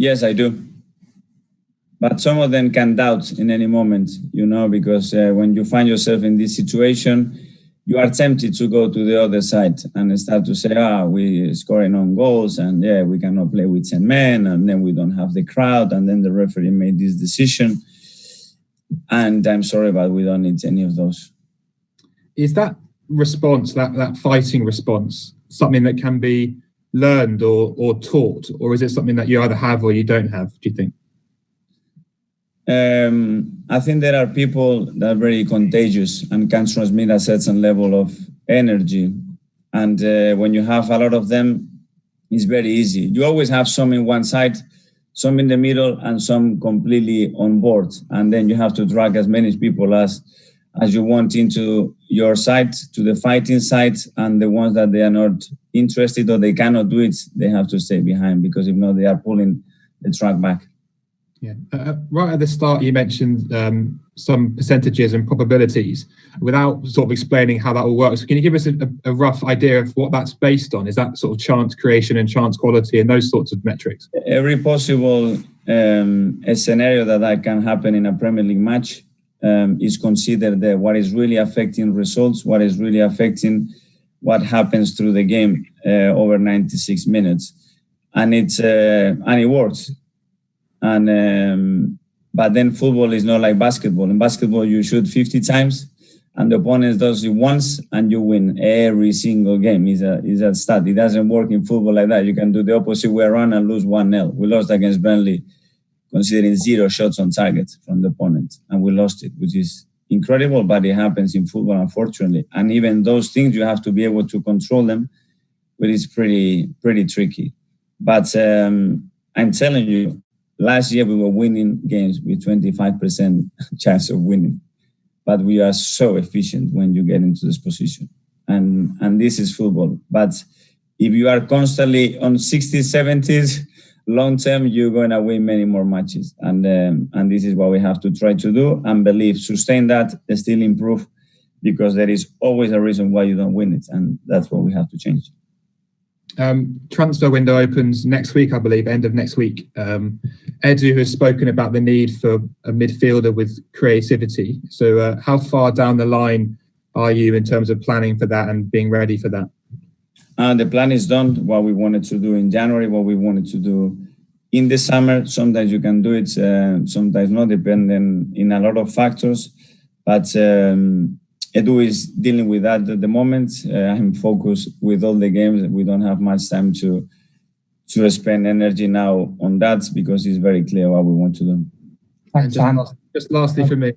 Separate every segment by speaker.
Speaker 1: Yes, I do. But some of them can doubt in any moment, because when you find yourself in this situation, you are tempted to go to the other side and start to say, we're scoring on goals and we cannot play with 10 men and then we don't have the crowd and then the referee made this decision. And I'm sorry, but we don't need any of those.
Speaker 2: Is that response, that fighting response, something that can be learned or taught, or is it something that you either have or you don't have, do you think?
Speaker 1: I think there are people that are very contagious and can transmit a certain level of energy. And when you have a lot of them, it's very easy. You always have some in one side, some in the middle, and some completely on board. And then you have to drag as many people as you want into your side, to the fighting side, and the ones that they are not interested or they cannot do it, they have to stay behind, because if not, they are pulling the track back.
Speaker 2: Yeah. Right at the start, you mentioned some percentages and probabilities without sort of explaining how that all works. Can you give us a rough idea of what that's based on? Is that sort of chance creation and chance quality and those sorts of metrics?
Speaker 1: Every possible scenario that can happen in a Premier League match is considered what is really affecting results, what is really affecting what happens through the game over 96 minutes. And it works. And but then football is not like basketball. In basketball, you shoot 50 times, and the opponent does it once, and you win every single game. Is a stat. It doesn't work in football like that. You can do the opposite way around and lose 1-0. We lost against Burnley, considering 0 shots on target from the opponent, and we lost it, which is incredible. But it happens in football, unfortunately. And even those things, you have to be able to control them, but it's pretty tricky. But I'm telling you, last year we were winning games with 25% chance of winning, but we are so efficient when you get into this position, and this is football. But if you are constantly on 60s, 70s, long term, you're going to win many more matches, and this is what we have to try to do and believe, sustain that, still improve, because there is always a reason why you don't win it, and that's what we have to change.
Speaker 2: Transfer window opens next week, I believe, end of next week. Edu has spoken about the need for a midfielder with creativity. So how far down the line are you in terms of planning for that and being ready for that?
Speaker 1: The plan is done. What we wanted to do in January, what we wanted to do in the summer. Sometimes you can do it, sometimes not, depending in a lot of factors. But Edu is dealing with that at the moment. I'm focused with all the games. We don't have much time to spend energy now on that, because it's very clear what we want to do.
Speaker 2: Thanks, just lastly for me,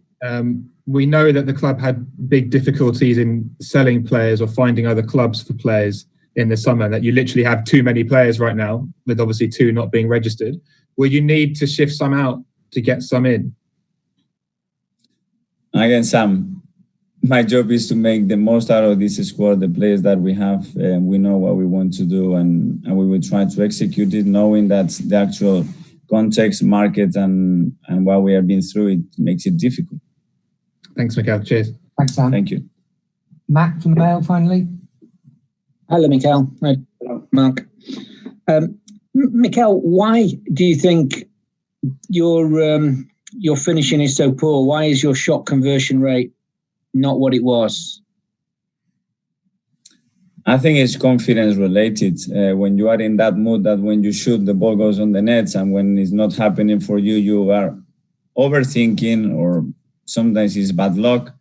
Speaker 2: we know that the club had big difficulties in selling players or finding other clubs for players in the summer, that you literally have too many players right now, with obviously 2 not being registered. Will you need to shift some out to get some in?
Speaker 1: Again, Sam, my job is to make the most out of this squad, the players that we have. We know what we want to do, and we will try to execute it, knowing that the actual context, market, and what we have been through, it makes it difficult.
Speaker 2: Thanks, Mikel. Cheers.
Speaker 3: Thanks, Sam.
Speaker 1: Thank you.
Speaker 3: Matt from the Mail, finally.
Speaker 4: Hello, Mikel. Hello, Mark. Mikel, why do you think your finishing is so poor? Why is your shot conversion rate not what it was?
Speaker 1: I think it's confidence related. When you are in that mood, that when you shoot, the ball goes on the nets, and when it's not happening for you, you are overthinking, or sometimes it's bad luck.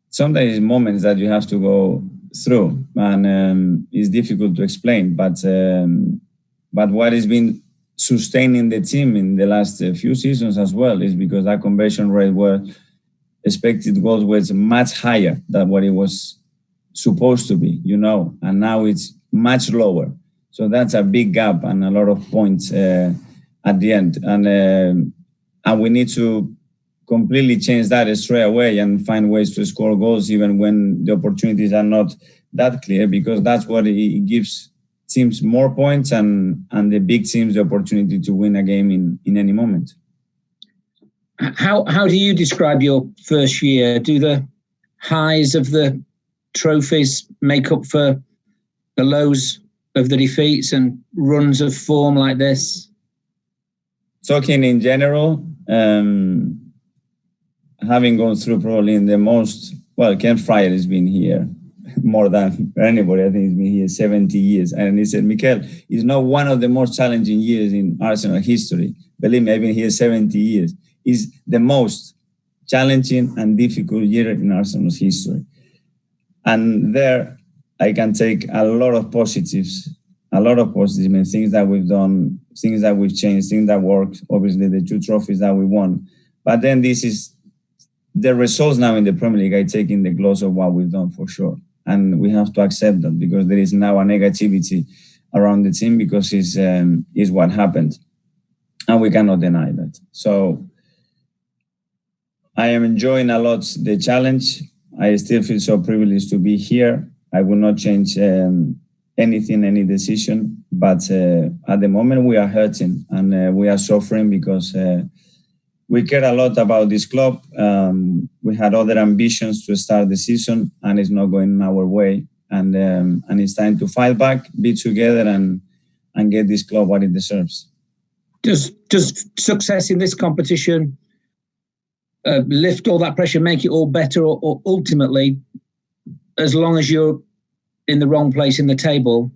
Speaker 1: Sometimes it's moments that you have to go through, and it's difficult to explain. But what has been sustaining the team in the last few seasons as well is because that conversion rate, where expected goals was much higher than what it was supposed to be, and now it's much lower. So that's a big gap and a lot of points at the end. And we need to completely change that straight away and find ways to score goals even when the opportunities are not that clear, because that's what it gives teams more points and the big teams the opportunity to win a game in any moment.
Speaker 4: How do you describe your first year? Do the highs of the trophies make up for the lows of the defeats and runs of form like this?
Speaker 1: talking in general, having gone through probably in the most, well, Ken Fryer has been here more than anybody. I think he's been here 70 years. And he said, Mikel, it's not one of the most challenging years in Arsenal history. Believe me, I've been here 70 years. It's the most challenging and difficult year in Arsenal's history. And there I can take a lot of positives, and things that we've done, things that we've changed, things that worked, obviously the 2 trophies that we won. But then this is the results now in the Premier League. I take in the gloss of what we've done for sure. And we have to accept that, because there is now a negativity around the team because is what happened. And we cannot deny that. So I am enjoying a lot the challenge. I still feel so privileged to be here. I will not change anything, any decision. But at the moment we are hurting and we are suffering because we care a lot about this club. We had other ambitions to start the season and it's not going our way. And it's time to fight back, be together and get this club what it deserves.
Speaker 4: Does success in this competition lift all that pressure, make it all better, or ultimately, as long as you're in the wrong place in the table,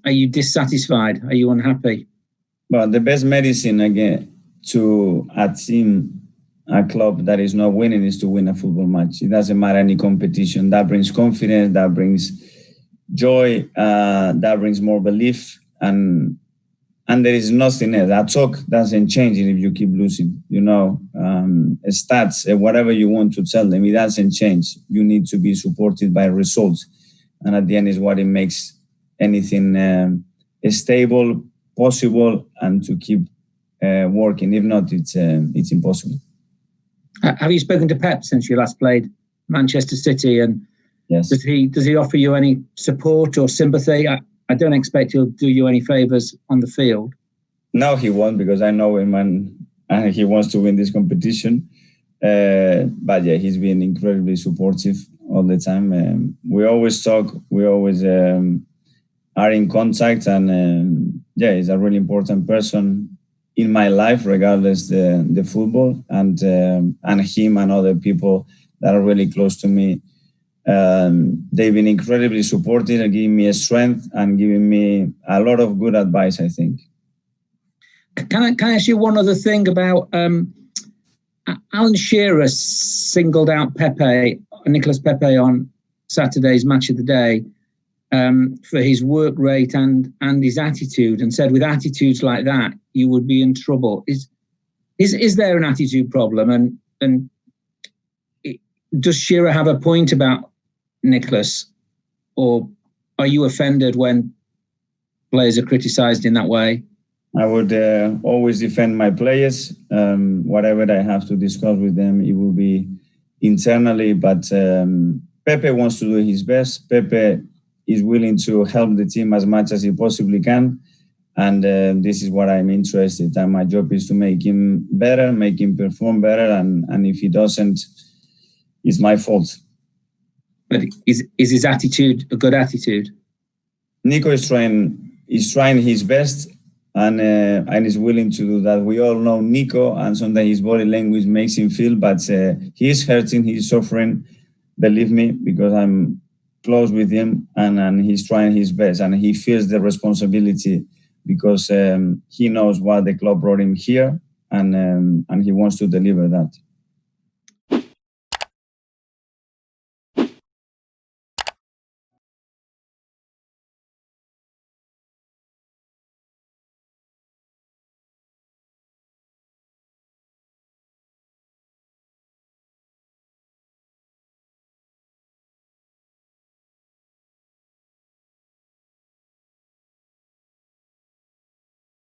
Speaker 4: are you dissatisfied? Are you unhappy?
Speaker 1: Well, the best medicine again to a team, a club that is not winning, is to win a football match. It doesn't matter any competition. That brings confidence, that brings joy, that brings more belief, and there is nothing else. That talk doesn't change if you keep losing. Stats, whatever you want to tell them, it doesn't change. You need to be supported by results, and at the end is what it makes anything stable, possible, and to keep working. If not, it's impossible.
Speaker 4: Have you spoken to Pep since you last played Manchester City? And
Speaker 1: yes,
Speaker 4: does he offer you any support or sympathy? I don't expect he'll do you any favours on the field.
Speaker 1: No, he won't, because I know him and he wants to win this competition. But yeah, he's been incredibly supportive all the time. We always talk, we always are in contact, and he's a really important person in my life, regardless the football, and him and other people that are really close to me. They've been incredibly supportive and giving me a strength and giving me a lot of good advice, I think.
Speaker 4: Can I ask you one other thing about Alan Shearer singled out Nicolas Pepe on Saturday's Match of the Day for his work rate and his attitude, and said with attitudes like that you would be in trouble. Is there an attitude problem, and does Shearer have a point about Nicolas, or are you offended when players are criticised in that way?
Speaker 1: I would always defend my players. Whatever I have to discuss with them, it will be internally. But Pepe wants to do his best. Pepe is willing to help the team as much as he possibly can. And this is what I'm interested in. My job is to make him better, make him perform better. And if he doesn't, it's my fault.
Speaker 4: But is his attitude a good attitude?
Speaker 1: Nico is trying his best. And is willing to do that. We all know Nico, and sometimes his body language makes him feel, but he's hurting, he's suffering, believe me, because I'm close with him, and he's trying his best, and he feels the responsibility because he knows why the club brought him here, and he wants to deliver that.